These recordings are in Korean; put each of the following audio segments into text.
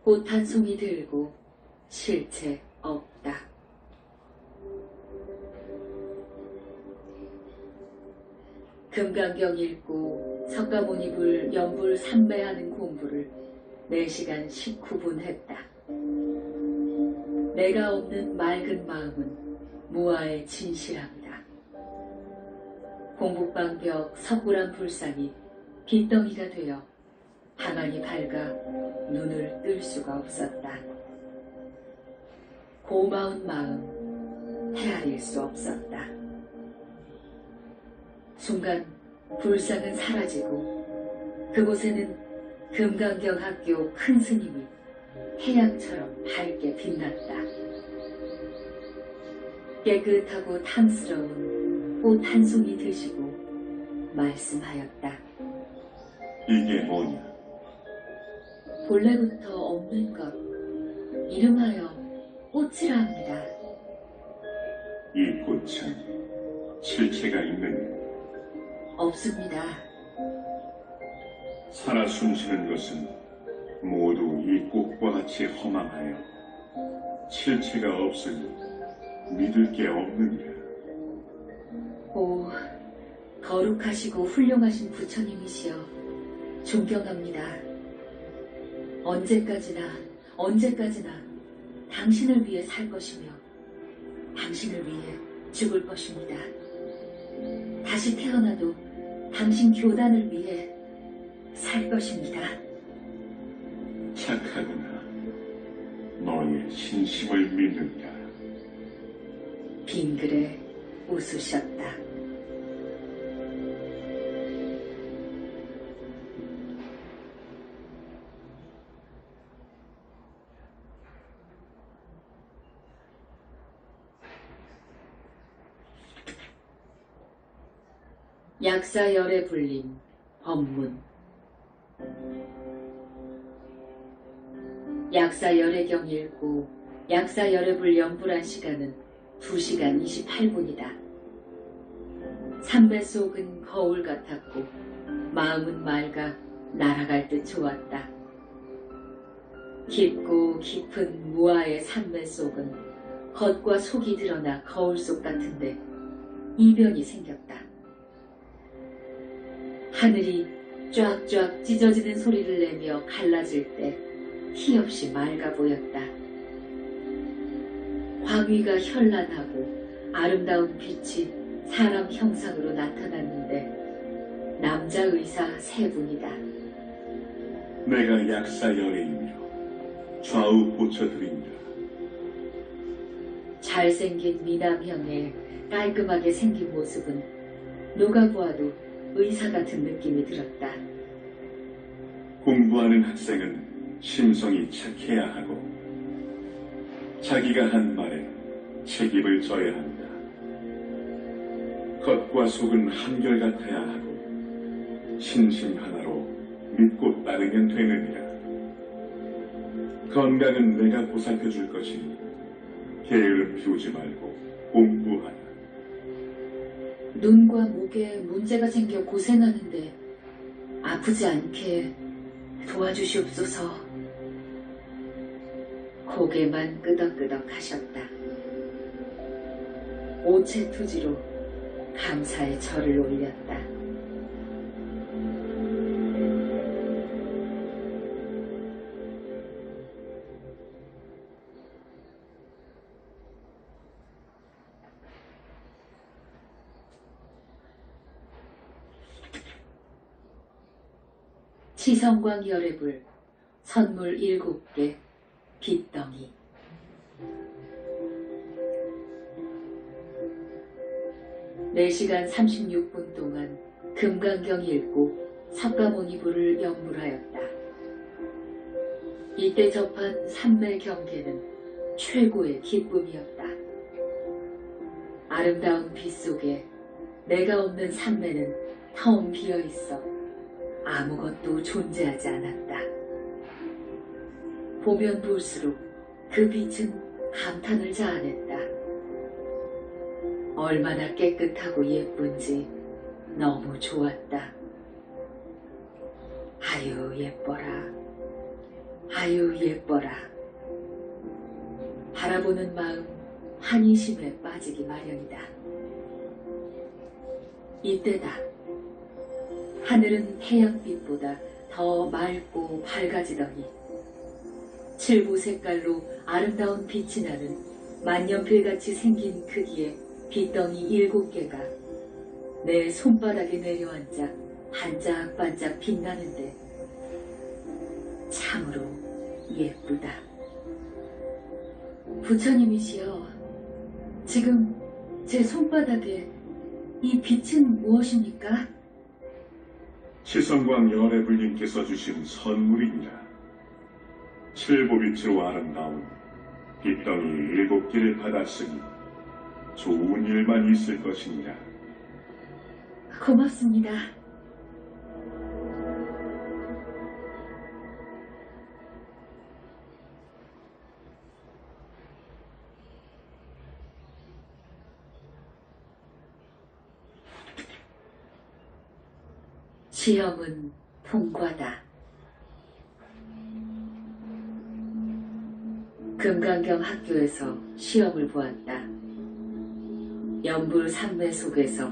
꽃 한 송이 들고 실체 없다. 금강경 읽고 석가모니불 연불 삼배하는 공부를 4시간 19분 했다. 내가 없는 맑은 마음은 무아의 진실함이다. 공북방벽 석굴암 불상이 빗덩이가 되어 방안이 밝아 눈을 뜰 수가 없었다. 고마운 마음 헤아릴 수 없었다. 순간 불상은 사라지고 그곳에는 금강경 학교 큰 스님이 태양처럼 밝게 빛났다. 깨끗하고 탐스러운 꽃 한 송이 드시고 말씀하였다. 이게 뭐냐? 본래부터 없는 것, 이름하여 꽃이라 합니다. 이 꽃은 실체가 있느냐? 없습니다. 살아 숨쉬는 것은 모두 이 꽃과 같이 허망하여 실체가 없으니 믿을 게 없느니라. 오, 거룩하시고 훌륭하신 부처님이시여 존경합니다. 언제까지나 당신을 위해 살 것이며 당신을 위해 죽을 것입니다. 다시 태어나도 당신 교단을 위해 살 것입니다. 착하구나. 너의 신심을 믿는다. 빙그레 웃으셨다. 약사열에 불린 법문. 약사열애경 읽고 약사열애불 연불한 시간은 2시간 28분이다. 삼배 속은 거울 같았고 마음은 맑아 날아갈 듯 좋았다. 깊고 깊은 무아의 삼배 속은 겉과 속이 드러나 거울 속 같은데 이변이 생겼다. 하늘이 쫙쫙 찢어지는 소리를 내며 갈라질 때 티없이 맑아 보였다. 광위가 현란하고 아름다운 빛이 사람 형상으로 나타났는데 남자 의사 3분이다. 내가 약사열애이며 좌우 고쳐드린다. 잘생긴 미남형의 깔끔하게 생긴 모습은 누가 보아도 의사 같은 느낌이 들었다. 공부하는 학생은 심성이 착해야 하고 자기가 한 말에 책임을 져야 한다. 겉과 속은 한결같아야 하고 신심 하나로 믿고 따르면 되느니라. 건강은 내가 보살펴 줄 것이니 게으름 피우지 말고 공부하라. 눈과 목에 문제가 생겨 고생하는데 아프지 않게 도와주시옵소서. 고개만 끄덕끄덕 하셨다. 오체투지로 감사의 절을 올렸다. 치성광 열애불 선물 7개 빗덩이. 네 시간 36분 동안 금강경 읽고 석가모니불을 연불하였다. 이때 접한 삼매 경계는 최고의 기쁨이었다. 아름다운 빛 속에 내가 없는 삼매는 텅 비어있어 아무것도 존재하지 않았다. 보면 볼수록 그 빛은 감탄을 자아냈다. 얼마나 깨끗하고 예쁜지 너무 좋았다. 아유 예뻐라. 아유 예뻐라. 바라보는 마음 한이심에 빠지기 마련이다. 이때다. 하늘은 태양빛보다 더 맑고 밝아지더니 칠보 색깔로 아름다운 빛이 나는 만년필같이 생긴 크기의 빛덩이 7개가 내 손바닥에 내려앉아 반짝반짝 빛나는데 참으로 예쁘다. 부처님이시여, 지금 제 손바닥에 이 빛은 무엇입니까? 치성광 열애불님께서 주신 선물이니라. 칠보빛으로 아름다운 빛덩이 7개를 받았으니 좋은 일만 있을 것이니라. 고맙습니다. 시험은 통과다. 금강경 학교에서 시험을 보았다. 연불 산매 속에서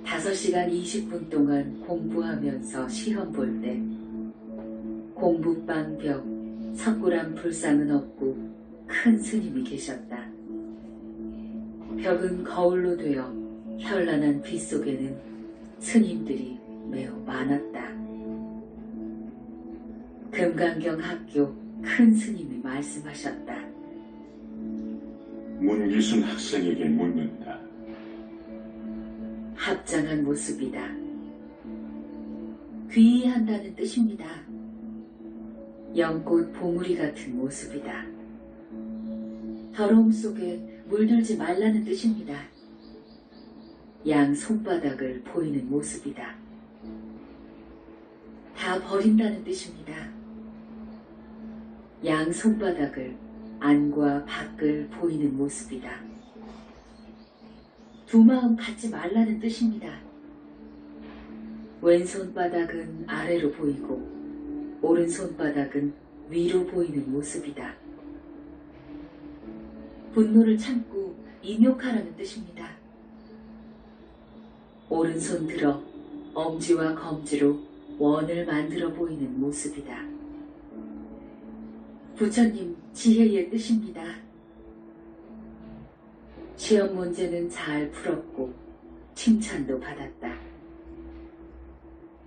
5시간 20분 동안 공부하면서 시험 볼 때 공부방 벽 석굴암 불상은 없고 큰 스님이 계셨다. 벽은 거울로 되어 현란한 빛 속에는 스님들이 매우 많았다. 금강경 학교 큰 스님이 말씀하셨다. 문기순 학생에게 묻는다. 합장한 모습이다. 귀의한다는 뜻입니다. 연꽃 봉우리 같은 모습이다. 더러움 속에 물들지 말라는 뜻입니다. 양 손바닥을 보이는 모습이다. 다 버린다는 뜻입니다. 양 손바닥을 안과 밖을 보이는 모습이다. 두 마음 갖지 말라는 뜻입니다. 왼손바닥은 아래로 보이고 오른손바닥은 위로 보이는 모습이다. 분노를 참고 인욕하라는 뜻입니다. 오른손 들어 엄지와 검지로 원을 만들어 보이는 모습이다. 부처님 지혜의 뜻입니다. 시험 문제는 잘 풀었고 칭찬도 받았다.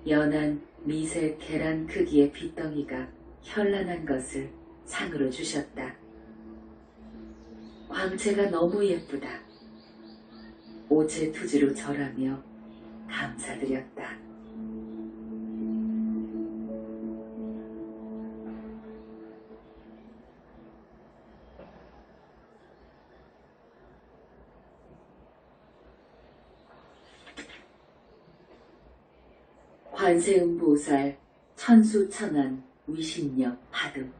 연한 미세 계란 크기의 빗덩이가 현란한 것을 상으로 주셨다. 광채가 너무 예쁘다. 오체 투지로 절하며 감사드렸다. 관세음보살 천수천안 위신력 받음.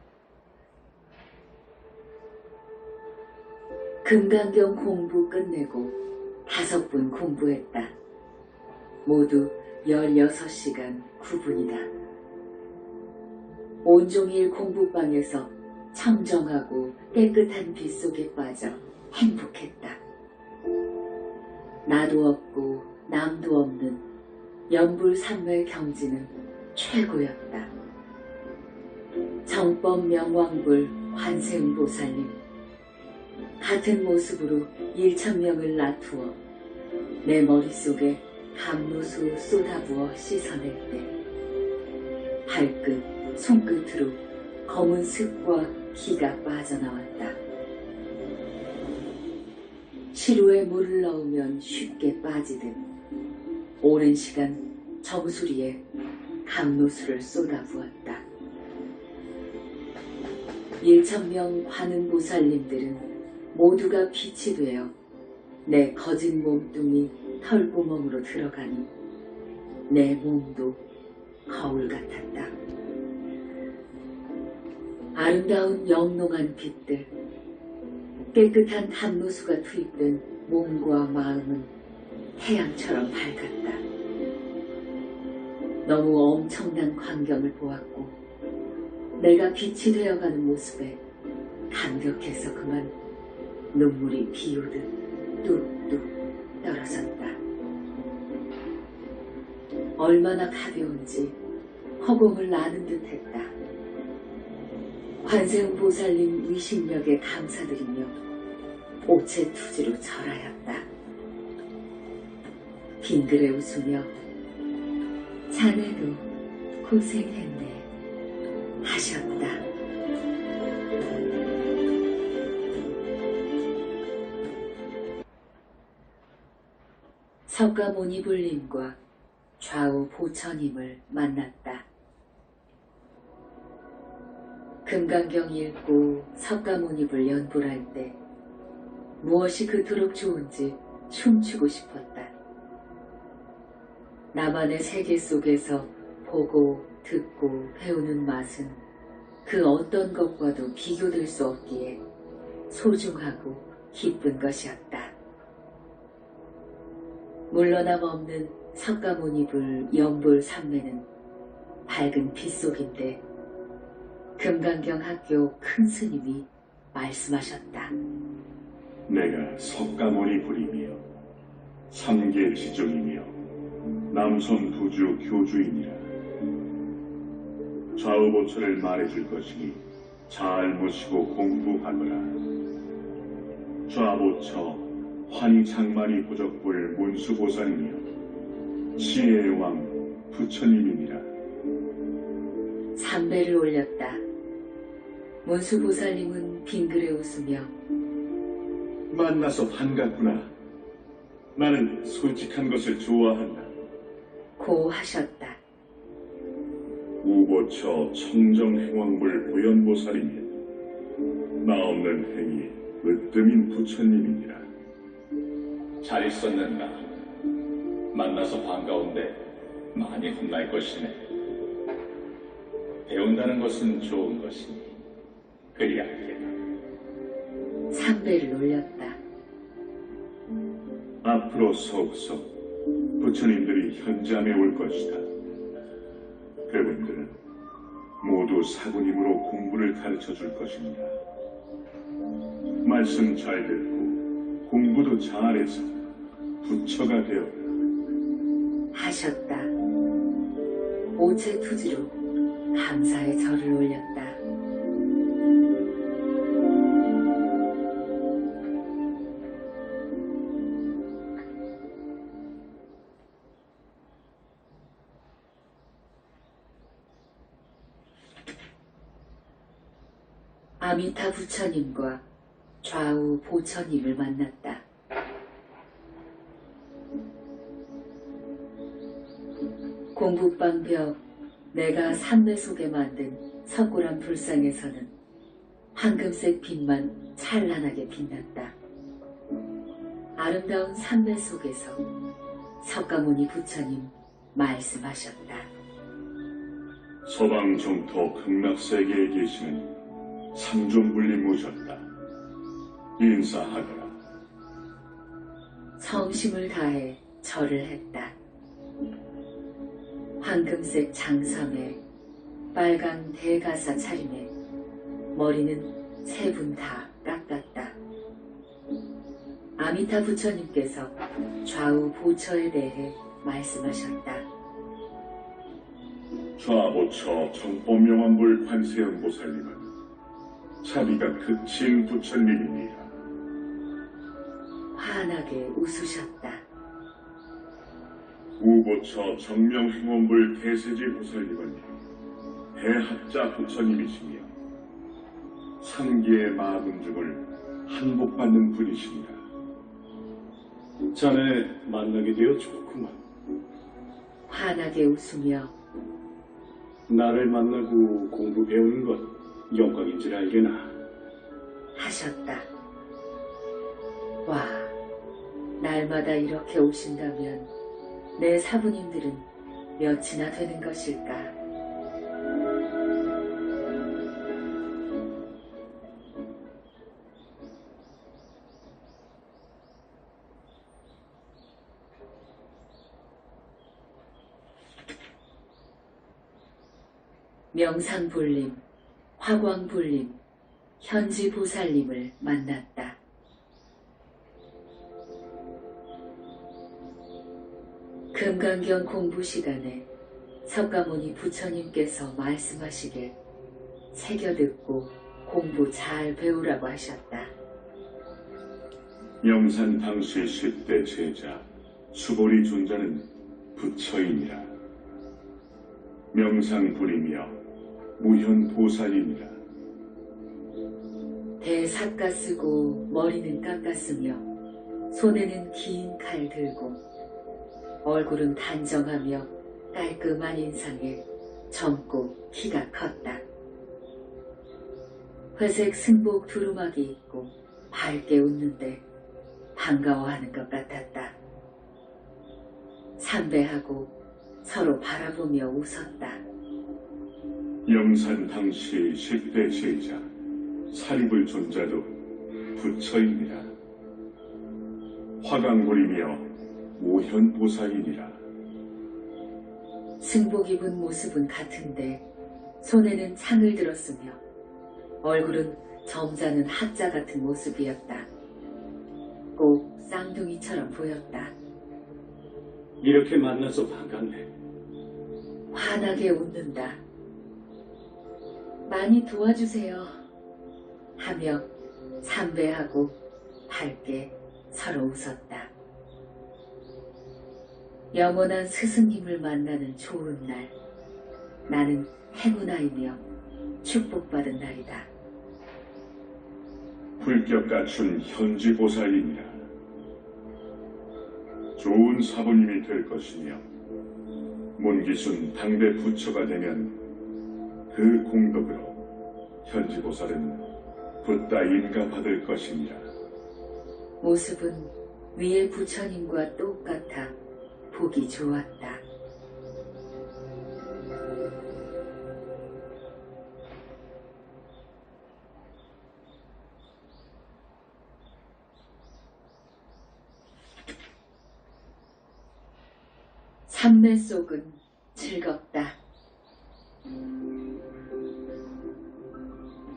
금강경 공부 끝내고 5분 공부했다. 모두 16시간 9분이다. 온종일 공부방에서 청정하고 깨끗한 빛 속에 빠져 행복했다. 나도 없고 남도 없는 연불산매 경지는 최고였다. 정법 명왕불 관세음보살님, 같은 모습으로 1000명을 놔두어 내 머릿속에 감로수 쏟아부어 씻어낼 때 발끝, 손끝으로 검은 습과 기가 빠져나왔다. 시루에 물을 넣으면 쉽게 빠지듯 오랜 시간 정수리에 감로수를 쏟아부었다. 1000명 관음보살님들은 모두가 빛이 되어 내 거진 몸뚱이 털구멍으로 들어가니 내 몸도 거울 같았다. 아름다운 영롱한 빛들, 깨끗한 감로수가 투입된 몸과 마음은 태양처럼 밝았다. 너무 엄청난 광경을 보았고 내가 빛이 되어가는 모습에 감격해서 그만 눈물이 비오듯 뚝뚝 떨어졌다. 얼마나 가벼운지 허공을 나는 듯 했다. 관세음 보살님 위신력에 감사드리며 오체투지로 절하였다. 빙그레 웃으며 자네도 고생했네 하셨다. 석가모니불님과 좌우 보처님을 만났다. 금강경 읽고 석가모니불 연불할 때 무엇이 그토록 좋은지 춤추고 싶었다. 나만의 세계 속에서 보고 듣고 배우는 맛은 그 어떤 것과도 비교될 수 없기에 소중하고 기쁜 것이었다. 물러남 없는 석가모니불 연불 삼매는 밝은 빛 속인데 금강경 학교 큰 스님이 말씀하셨다. 내가 석가모니불이며 삼계 지종이며 남선 부주 교주이니라. 좌우보처를 말해줄 것이니 잘 모시고 공부하거라. 좌보처 환장만이 보적불 문수보살이며 지혜의 왕 부처님이니라. 삼배를 올렸다. 문수보살님은 빙그레 웃으며 만나서 반갑구나. 나는 솔직한 것을 좋아한다. 고 하셨다. 우보처 청정행왕불 보현보살이며 나 없는 행위 으뜸인 부처님이니라. 잘 있었는가? 만나서 반가운데 많이 혼날 것이네. 배운다는 것은 좋은 것이니 그리 알게나. 삼배를 올렸다. 앞으로 서서 부처님들이 현잠에 올 것이다. 그분들은 모두 사부님으로 공부를 가르쳐 줄 것입니다. 말씀 잘 듣고 공부도 잘해서 부처가 되어 하셨다. 오체투지로 감사의 절을 올렸다. 아미타 부처님과 좌우 보처님을 만났다. 공북방 벽 내가 삼매 속에 만든 석굴암 불상에서는 황금색 빛만 찬란하게 빛났다. 아름다운 삼매 속에서 석가모니 부처님 말씀하셨다. 서방 정토 극락세계에 계시는 삼존불님 모셨다. 인사하거라. 성심을 다해 절을 했다. 황금색 장섬에 빨간 대가사 차림에 머리는 세 분 다 깎았다. 아미타 부처님께서 좌우 보처에 대해 말씀하셨다. 좌보처 정법명왕불 관세음 보살님은 자비가 그친 부처님이니라. 환하게 웃으셨다. 우보처 정명행원불 대세지 보살님은 대학자 부처님이시며 상기의 마군중을 한복받는 분이십니다. 자네 만나게 되어 좋구만. 환하게 웃으며 나를 만나고 공부 배우는 건 영광인 줄 알게나. 하셨다. 와, 날마다 이렇게 오신다면 내 사부님들은 몇이나 되는 것일까? 명상불림 화광불림, 현지보살님을 만났다. 금강경 공부 시간에 석가모니 부처님께서 말씀하시길 새겨듣고 공부 잘 배우라고 하셨다. 영산 당시 10대 제자 수보리 존자는 부처이니라. 명상불이며 무현보살이니라. 대삿가 쓰고 머리는 깎았으며 손에는 긴 칼 들고 얼굴은 단정하며 깔끔한 인상에 젊고 키가 컸다. 회색 승복 두루마기 입고 밝게 웃는데 반가워하는 것 같았다. 삼배하고 서로 바라보며 웃었다. 영산 당시 10대 제자 사리불 존자도 부처이니라. 화강불이며 모현보살이니라. 승복 입은 모습은 같은데 손에는 창을 들었으며 얼굴은 점잖은 학자 같은 모습이었다. 꼭 쌍둥이처럼 보였다. 이렇게 만나서 반갑네. 환하게 웃는다. 많이 도와주세요. 하며 삼배하고 밝게 서로 웃었다. 영원한 스승님을 만나는 좋은 날. 나는 행운아이며 축복받은 날이다. 불격 갖춘 현지보살이니라. 좋은 사부님이 될 것이며 문기순 당대 부처가 되면 그 공덕으로 현지보살은 붓다 인가받을 것이니라. 모습은 위의 부처님과 똑같아 보기 좋았다. 삼매 속은 즐겁다.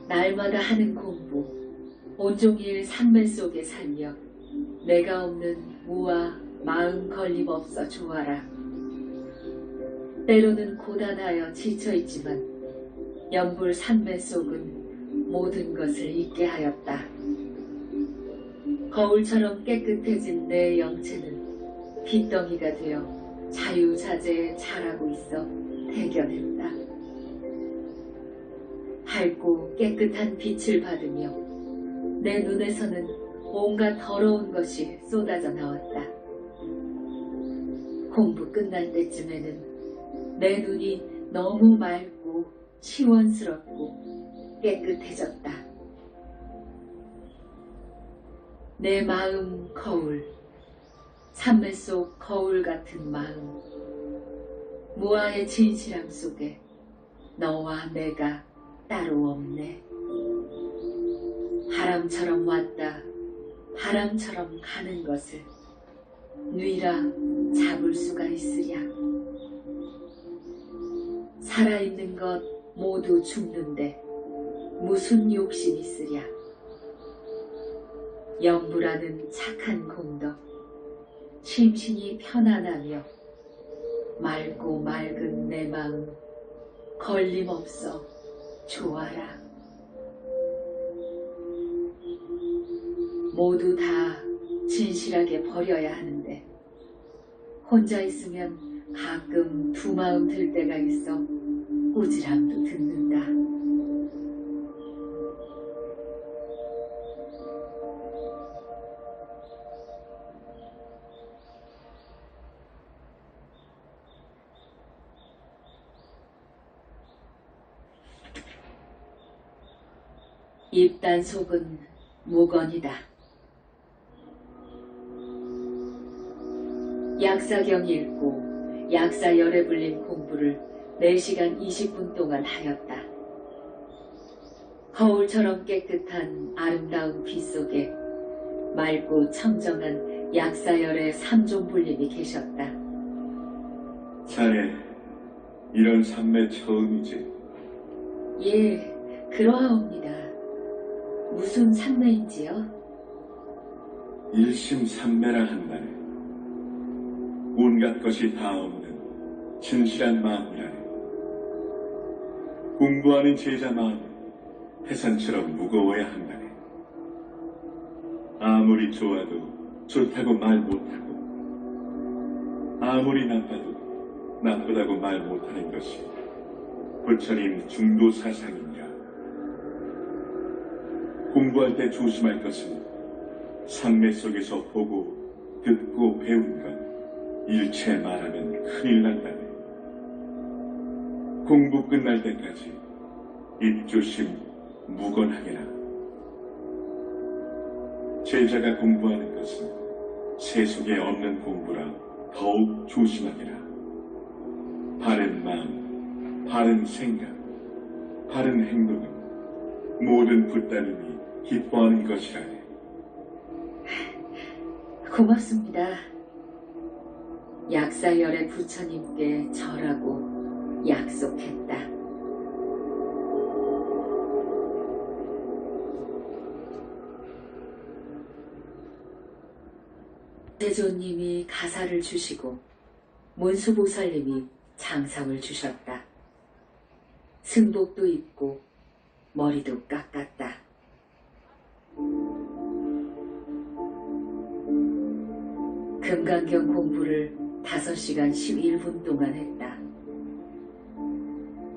날마다 하는 공부, 온종일 삼매 속에 살며 내가 없는 무와 마음 걸림없어 좋아라. 때로는 고단하여 지쳐있지만 연불 삼매 속은 모든 것을 잊게 하였다. 거울처럼 깨끗해진 내 영체는 빗덩이가 되어 자유자재에 자라고 있어 대견했다. 밝고 깨끗한 빛을 받으며 내 눈에서는 온갖 더러운 것이 쏟아져 나왔다. 공부 끝날 때쯤에는 내 눈이 너무 맑고 시원스럽고 깨끗해졌다. 내 마음 거울, 삼매 속 거울 같은 마음, 무아의 진실함 속에 너와 내가 따로 없네. 바람처럼 왔다 바람처럼 가는 것을 뉘라 잡을 수가 있으랴. 살아있는 것 모두 죽는데 무슨 욕심 있으랴. 영부라는 착한 공덕, 심신이 편안하며 맑고 맑은 내 마음 걸림없어 좋아라. 모두 다 진실하게 버려야 하는데 혼자 있으면 가끔 두 마음 들 때가 있어 꾸지람도 듣는다. 입단 속은 무건이다. 약사경 읽고 약사 열애 불림 공부를 4시간 20분 동안 하였다. 거울처럼 깨끗한 아름다운 빛 속에 맑고 청정한 약사 열애 3종 불림이 계셨다. 자네, 이런 삼매 처음이지? 예, 그러하옵니다. 무슨 산매인지요? 일심삼매라 한다네. 온갖 것이 다 없는 진실한 마음이라네. 공부하는 제자 마음은 태산처럼 무거워야 한다네. 아무리 좋아도 좋다고 말 못하고, 아무리 나빠도 나쁘다고 말 못하는 것이 부처님 중도 사상인가. 공부할 때 조심할 것은 상매 속에서 보고 듣고 배운 것 일체 말하면 큰일 난다네. 공부 끝날 때까지 입조심 무건하게라. 제자가 공부하는 것은 세속에 없는 공부라 더욱 조심하게라. 바른 마음, 바른 생각, 바른 행동은 모든 붓다님이 기뻐하는 것이라네. 고맙습니다. 약사열의 부처님께 절하고 약속했다. 세조님이 가사를 주시고 문수보살님이 장상을 주셨다. 승복도 입고 머리도 깎았다. 금강경 공부를 5시간 11분 동안 했다.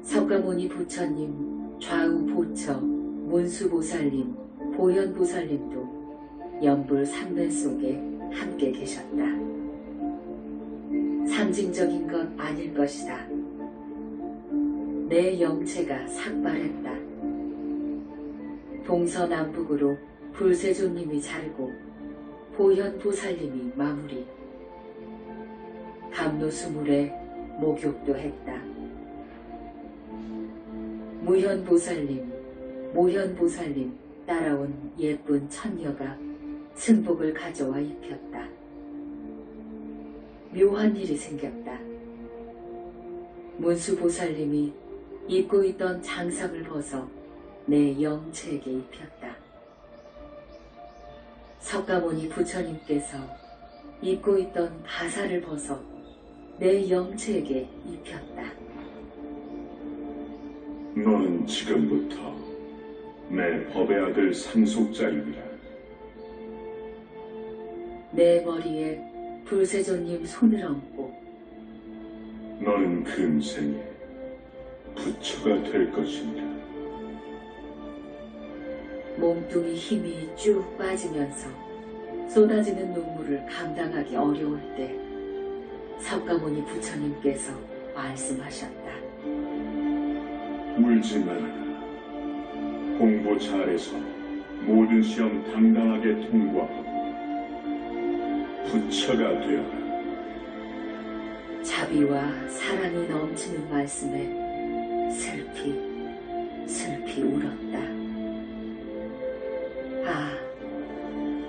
석가모니 부처님, 좌우 보처, 문수보살님, 보현보살님도 연불 삼매 속에 함께 계셨다. 상징적인 건 아닐 것이다. 내 영체가 삭발했다. 동서남북으로 불세조님이 자르고 보현보살님이 마무리. 감로수물에 목욕도 했다. 무현보살님, 모현보살님 따라온 예쁜 천녀가 승복을 가져와 입혔다. 묘한 일이 생겼다. 문수보살님이 입고 있던 장상을 벗어 내 영체에게 입혔다. 석가모니 부처님께서 입고 있던 가사를 벗어 내 영체에게 입혔다. 너는 지금부터 내 법의 아들 상속자이니라. 내 머리에 불세조님 손을 얹고 너는 금생에 부처가 될 것이니라. 몸뚱이 힘이 쭉 빠지면서 쏟아지는 눈물을 감당하기 어려울 때 석가모니 부처님께서 말씀하셨다. 울지 말아라. 공부 잘해서 모든 시험 당당하게 통과하고 부처가 되어라. 자비와 사랑이 넘치는 말씀에 슬피 울었다. 아,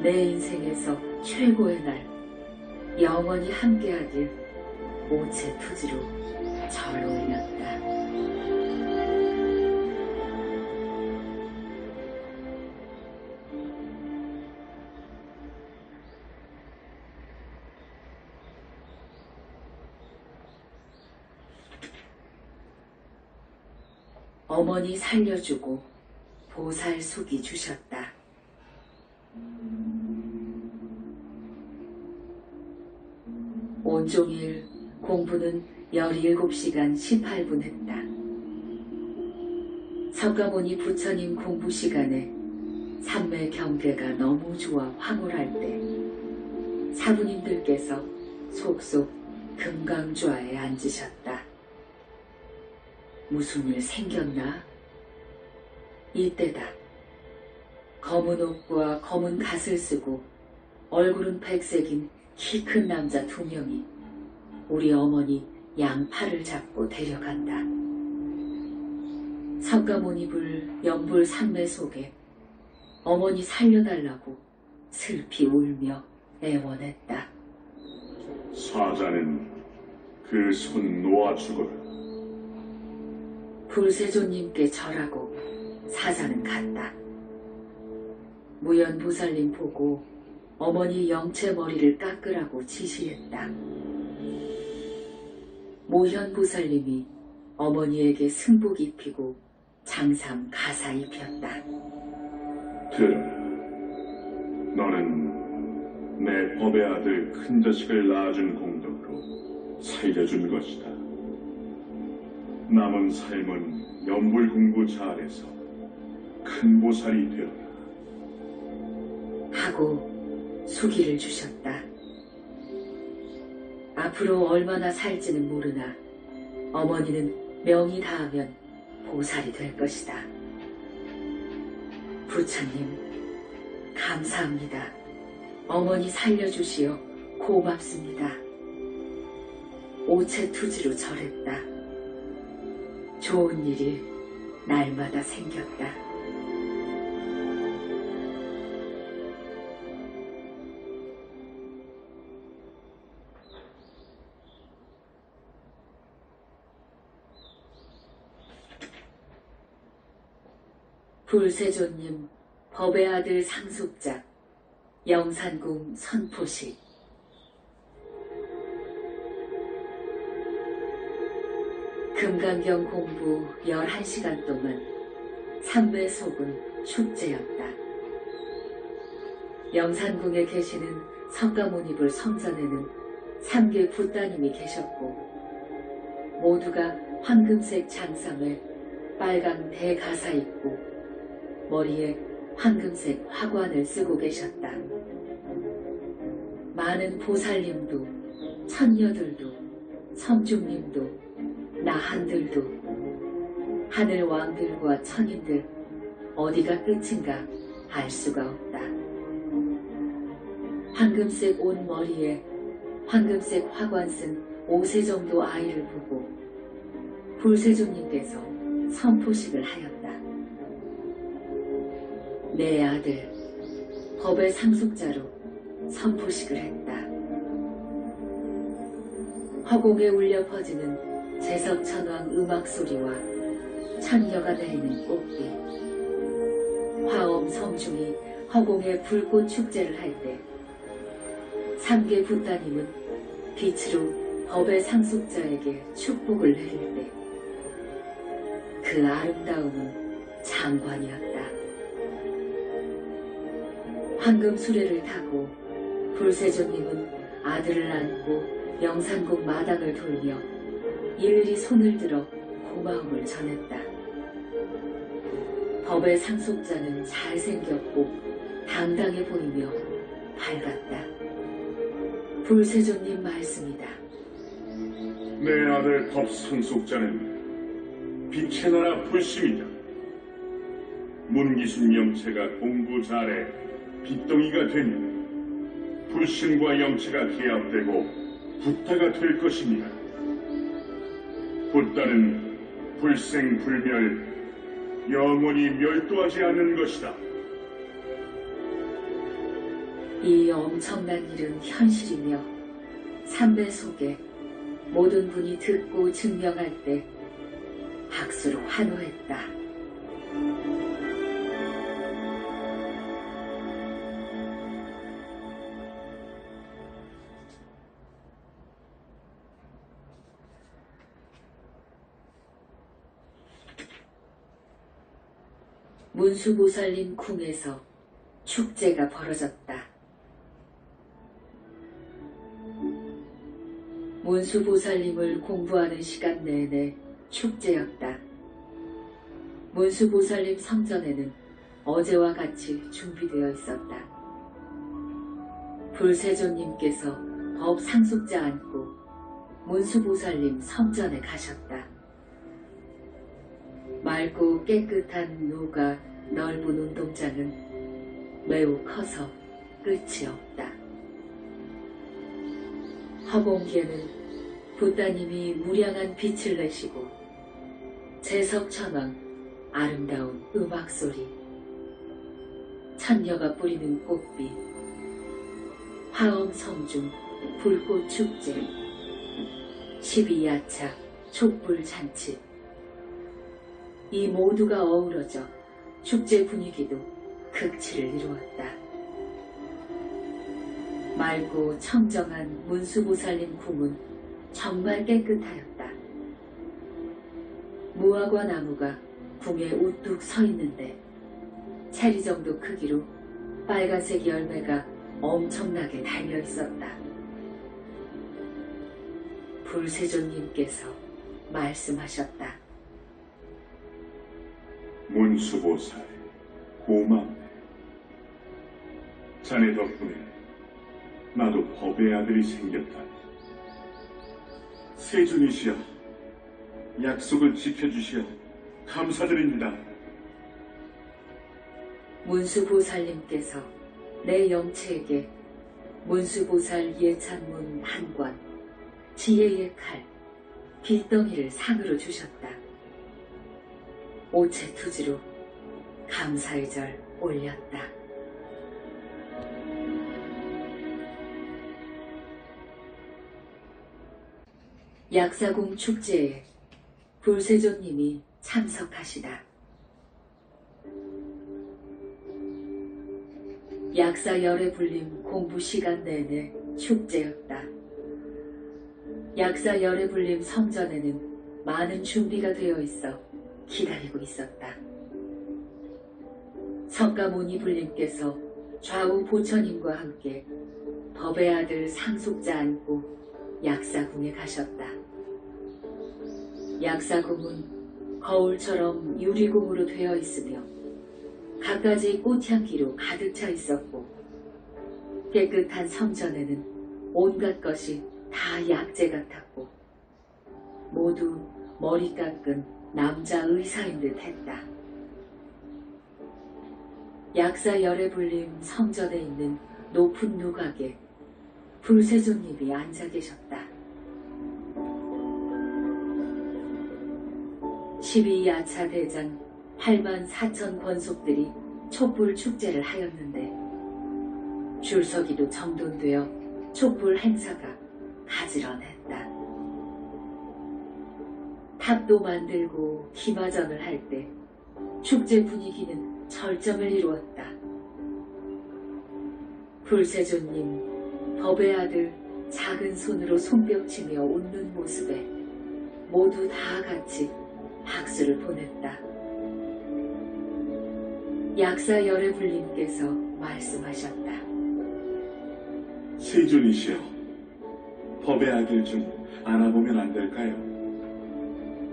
내 인생에서 최고의 날, 영원히 함께하길 오체투지로 절 올렸다. 어머니 살려주고 보살 속이 주셨다. 온종일 공부는 17시간 18분 했다. 석가모니 부처님 공부 시간에 삼매 경계가 너무 좋아 황홀할 때 사부님들께서 속속 금강좌에 앉으셨다. 무슨 일 생겼나? 이때다. 검은 옷과 검은 갓을 쓰고 얼굴은 백색인 키 큰 남자 2명이 우리 어머니 양팔을 잡고 데려간다. 석가모니불 연불 삼매 속에 어머니 살려달라고 슬피 울며 애원했다. 사자는 그 손 놓아 죽어라. 불세조님께 절하고 사자는 갔다. 무연보살님 보고 어머니 영체 머리를 깎으라고 지시했다. 모현보살님이 어머니에게 승복 입히고 장삼 가사 입혔다. 들어라. 너는 내 법의 아들 큰 자식을 낳아준 공덕으로 살려준 것이다. 남은 삶은 연불 공부 잘해서 큰 보살이 되어라. 하고 수기를 주셨다. 앞으로 얼마나 살지는 모르나 어머니는 명이 닿으면 보살이 될 것이다. 부처님, 감사합니다. 어머니 살려주시어 고맙습니다. 오체투지로 절했다. 좋은 일이 날마다 생겼다. 불세조님 법의 아들 상속자 영산궁 선포식. 금강경 공부 11시간 동안 삼배속은 축제였다. 영산궁에 계시는 석가모니불 성전에는 3개 붓따님이 계셨고 모두가 황금색 장삼에 빨강 대가사 입고 머리에 황금색 화관을 쓰고 계셨다. 많은 보살님도 천녀들도 성중님도 나한들도 하늘 왕들과 천인들 어디가 끝인가 알 수가 없다. 황금색 옷 머리에 황금색 화관 쓴 5세 정도 아이를 보고 불세조님께서 선포식을 하였다. 내 아들 법의 상속자로 선포식을 했다. 허공에 울려 퍼지는 제석천왕 음악소리와 천녀가 내리는 꽃비, 화엄 성중이 허공에 불꽃 축제를 할 때 3개 붓따님은 빛으로 법의 상속자에게 축복을 내릴 때 그 아름다움은 장관이었다. 황금 수레를 타고 불세조님은 아들을 안고 영산궁 마당을 돌며 일일이 손을 들어 고마움을 전했다. 법의 상속자는 잘생겼고 당당해 보이며 밝았다. 불세조님 말씀이다. 내 아들 법 상속자는 빛의 나라 불심이다. 문기순 영체가 공부 잘해 빛동이가 되면 불심과 영체가 계합되고 붓다가 될 것입니다. 붓다는 불생불멸, 영원히 멸도하지 않는 것이다. 이 엄청난 일은 현실이며 삼배 속에 모든 분이 듣고 증명할 때 박수로 환호했다. 문수보살님 궁에서 축제가 벌어졌다. 문수보살님을 공부하는 시간 내내 축제였다. 문수보살님 성전에는 어제와 같이 준비되어 있었다. 불세조님께서 법 상속자 안고 문수보살님 성전에 가셨다. 맑고 깨끗한 노가 넓은 운동장은 매우 커서 끝이 없다. 허공기에는 붓따님이 무량한 빛을 내시고 제석천왕 아름다운 음악소리, 천녀가 뿌리는 꽃비, 화엄성중 불꽃축제, 12야차 촛불잔치, 이 모두가 어우러져 축제 분위기도 극치를 이루었다. 맑고 청정한 문수보살님 궁은 정말 깨끗하였다. 무화과 나무가 궁에 우뚝 서 있는데 체리 정도 크기로 빨간색 열매가 엄청나게 달려 있었다. 불세존님께서 말씀하셨다. 문수보살, 고맙네. 자네 덕분에 나도 법의 아들이 생겼다. 세존이시여, 약속을 지켜주시어 감사드립니다. 문수보살님께서 내 영체에게 문수보살 예찬문 한 권, 지혜의 칼, 빗덩이를 상으로 주셨다. 오체투지로 감사의 절 올렸다. 약사공 축제에 불세존님이 참석하시다. 약사열애 불림 공부 시간 내내 축제였다. 약사열애 불림 성전에는 많은 준비가 되어 있어 기다리고 있었다. 석가모니 불림께서 좌우 보처님과 함께 법의 아들 상속자 안고 약사궁에 가셨다. 약사궁은 거울처럼 유리궁으로 되어 있으며 갖가지 꽃향기로 가득 차 있었고 깨끗한 성전에는 온갖 것이 다 약재 같았고 모두 머리 깎은 남자 의사인 듯 했다. 약사열애 불림 성전에 있는 높은 누각에 불세존님이 앉아 계셨다. 12야차 대장 8만 4천 권속들이 촛불 축제를 하였는데 줄서기도 정돈되어 촛불 행사가 가지런했다. 탑도 만들고 기마전을 할 때 축제 분위기는 절정을 이루었다. 불세존님, 법의 아들 작은 손으로 손뼉치며 웃는 모습에 모두 다 같이 박수를 보냈다. 약사열애 불림께서 말씀하셨다. 세존이시여, 법의 아들 좀 안아보면 안 될까요?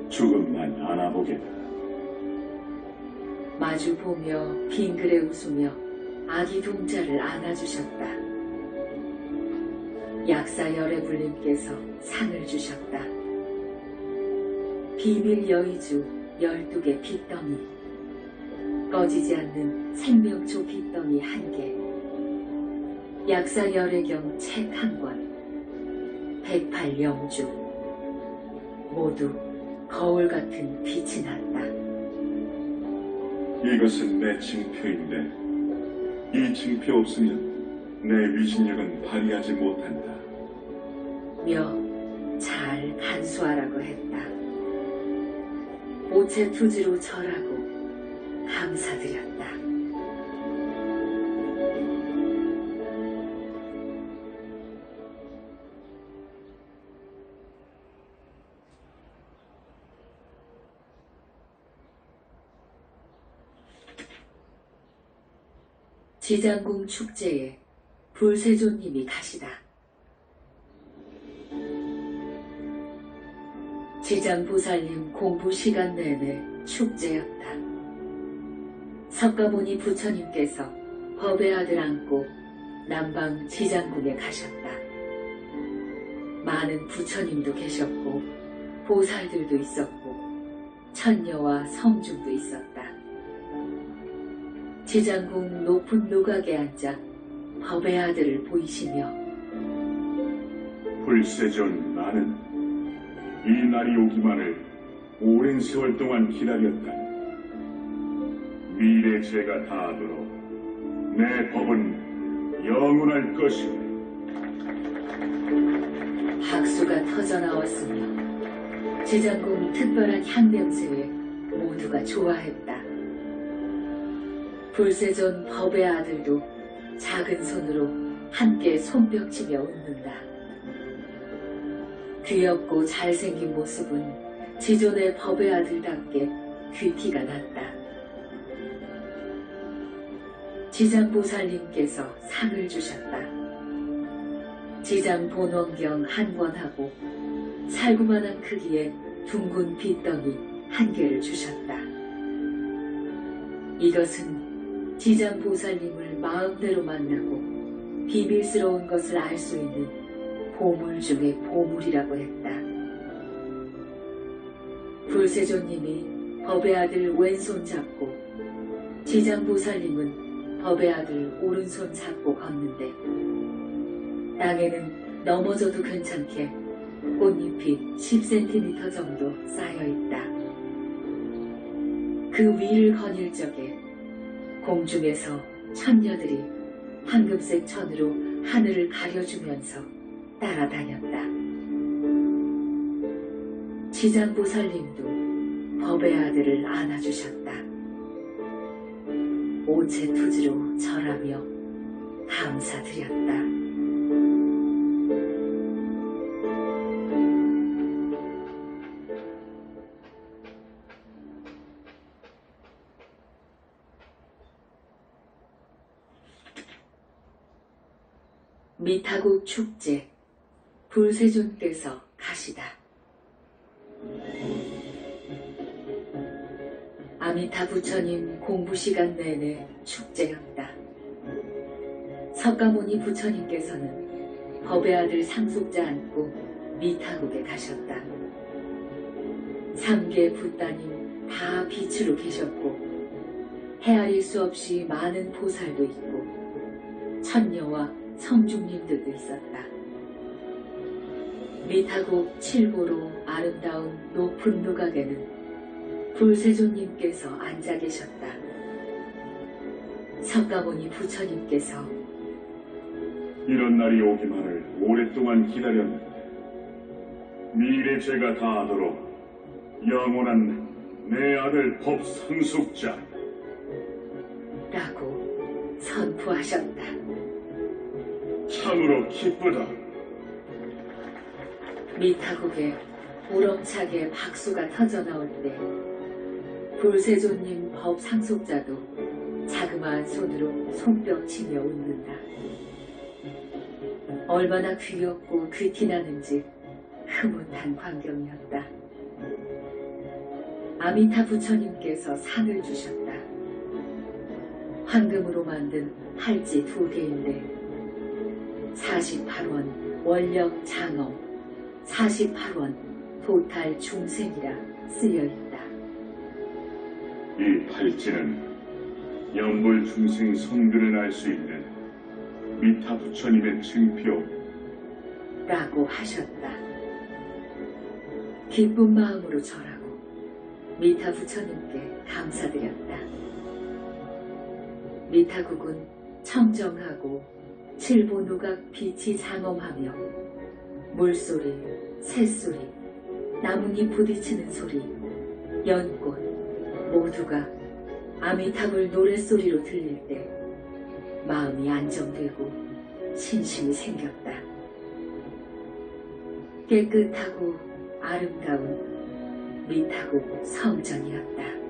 조금만 안아보게다. 마주보며 빙그레 웃으며 아기 동자를 안아주셨다. 약사열애 불림께서 상을 주셨다. 비밀 여의주 12개 빗덩이, 꺼지지 않는 생명초 빗덩이 1개, 약사열애경 책 1권, 108영주, 모두 거울 같은 빛이 났다. 이것은 내 징표인데 이 징표 없으면 내 위신력은 발휘하지 못한다. 잘 간수하라고 했다. 오체투지로 절하고 감사드렸다. 지장궁 축제에 불세존님이 가시다. 지장보살님 공부 시간 내내 축제였다. 석가모니 부처님께서 법의 아들 안고 남방 지장궁에 가셨다. 많은 부처님도 계셨고 보살들도 있었고 천녀와 성중도 있었다. 지장궁 높은 누각에 앉아 법의 아들을 보이시며 불세존, 나는 이 날이 오기만을 오랜 세월 동안 기다렸다. 미래 제가 다하도록 내 법은 영원할 것이오. 박수가 터져나왔으며 지장궁 특별한 향냄새에 모두가 좋아했다. 불세존 법의 아들도 작은 손으로 함께 손뼉치며 웃는다. 귀엽고 잘생긴 모습은 지존의 법의 아들답게 귀티가 났다. 지장보살님께서 상을 주셨다. 지장 본원경 한 권하고 살구만한 크기의 둥근 빗덩이 한 개를 주셨다. 이것은 지장보살님을 마음대로 만나고 비밀스러운 것을 알 수 있는 보물 중의 보물이라고 했다. 불세존님이 법의 아들 왼손 잡고 지장보살님은 법의 아들 오른손 잡고 걷는데 땅에는 넘어져도 괜찮게 꽃잎이 10cm 정도 쌓여있다. 그 위를 거닐 적에 공중에서 천녀들이 황금색 천으로 하늘을 가려주면서 따라다녔다. 지장보살님도 법의 아들을 안아주셨다. 오체투지로 절하며 감사드렸다. 미타국 축제, 불세존께서 가시다. 아미타 부처님 공부 시간 내내 축제였다. 석가모니 부처님께서는 법의 아들 상속자 안고 미타국에 가셨다. 3개 붓다님 다 빛으로 계셨고 헤아릴 수 없이 많은 보살도 있고 천녀와 성중님들도 있었다. 미타국 7보로 아름다운 높은 누각에는 불세존님께서 앉아 계셨다. 석가모니 부처님께서 이런 날이 오기만을 오랫동안 기다렸는데 미래 제가 다하도록 영원한 내 아들 법상속자 라고 선포하셨다. 참으로 기쁘다. 미타국에 우렁차게 박수가 터져나올 때 불세존님 법 상속자도 자그마한 손으로 손뼉치며 웃는다. 얼마나 귀엽고 귀티나는지 흐뭇한 광경이었다. 아미타 부처님께서 상을 주셨다. 황금으로 만든 할지 2개인데 48원 원력 장엄 48원 도탈 중생이라 쓰여있다. 이 팔찌는 영불 중생 성근을 알 수 있는 미타 부처님의 증표 라고 하셨다. 기쁜 마음으로 절하고 미타 부처님께 감사드렸다. 미타국은 청정하고 칠보누각 빛이 장엄하며 물소리, 새소리, 나뭇잎 부딪히는 소리, 연꽃 모두가 아미타불 노랫소리로 들릴 때 마음이 안정되고 신심이 생겼다. 깨끗하고 아름다운 미타국 성전이었다.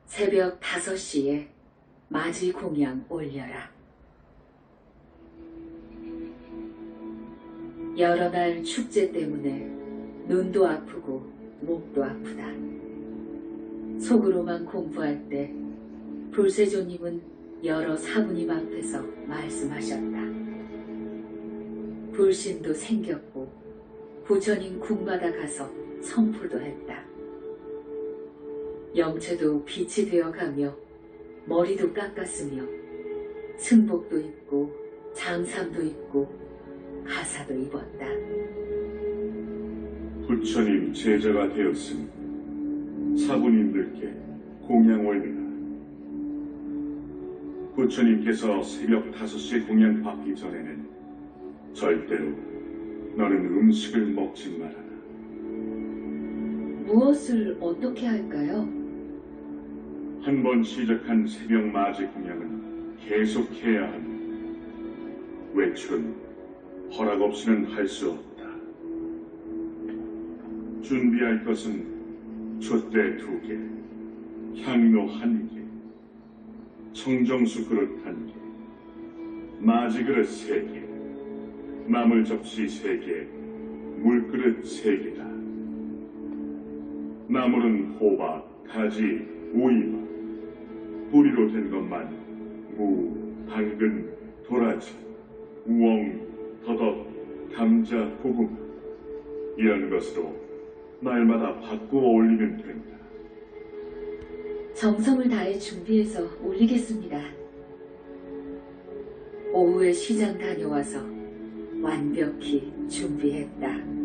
새벽 5시에 맞이 공양 올려라. 여러 날 축제 때문에 눈도 아프고 목도 아프다. 속으로만 공부할 때 불세조님은 여러 사부님 앞에서 말씀하셨다. 불신도 생겼고 부처님 궁마다 가서 성포도 했다. 영체도 빛이 되어가며 머리도 깎았으며 승복도 입고 장삼도 입고 가사도 입었다. 부처님 제자가 되었으니 사부님들께 공양 올리라. 부처님께서 새벽 5시에 공양 받기 전에는 절대로 너는 음식을 먹지 말아라. 무엇을 어떻게 할까요? 한 번 시작한 새벽 맞이 공양은 계속해야 한다. 외출은 허락 없이는 할 수 없다. 준비할 것은 촛대 2개, 향로 1개, 청정수 그릇 1개, 맞이 그릇 3개, 나물 접시 3개, 물그릇 3개다. 나물은 호박, 가지, 오이와 뿌리로 된 것만 무, 당근, 도라지, 우엉, 더덕, 감자, 고구마 이런 것으로 날마다 바꾸어 올리면 된다. 정성을 다해 준비해서 올리겠습니다. 오후에 시장 다녀와서 완벽히 준비했다.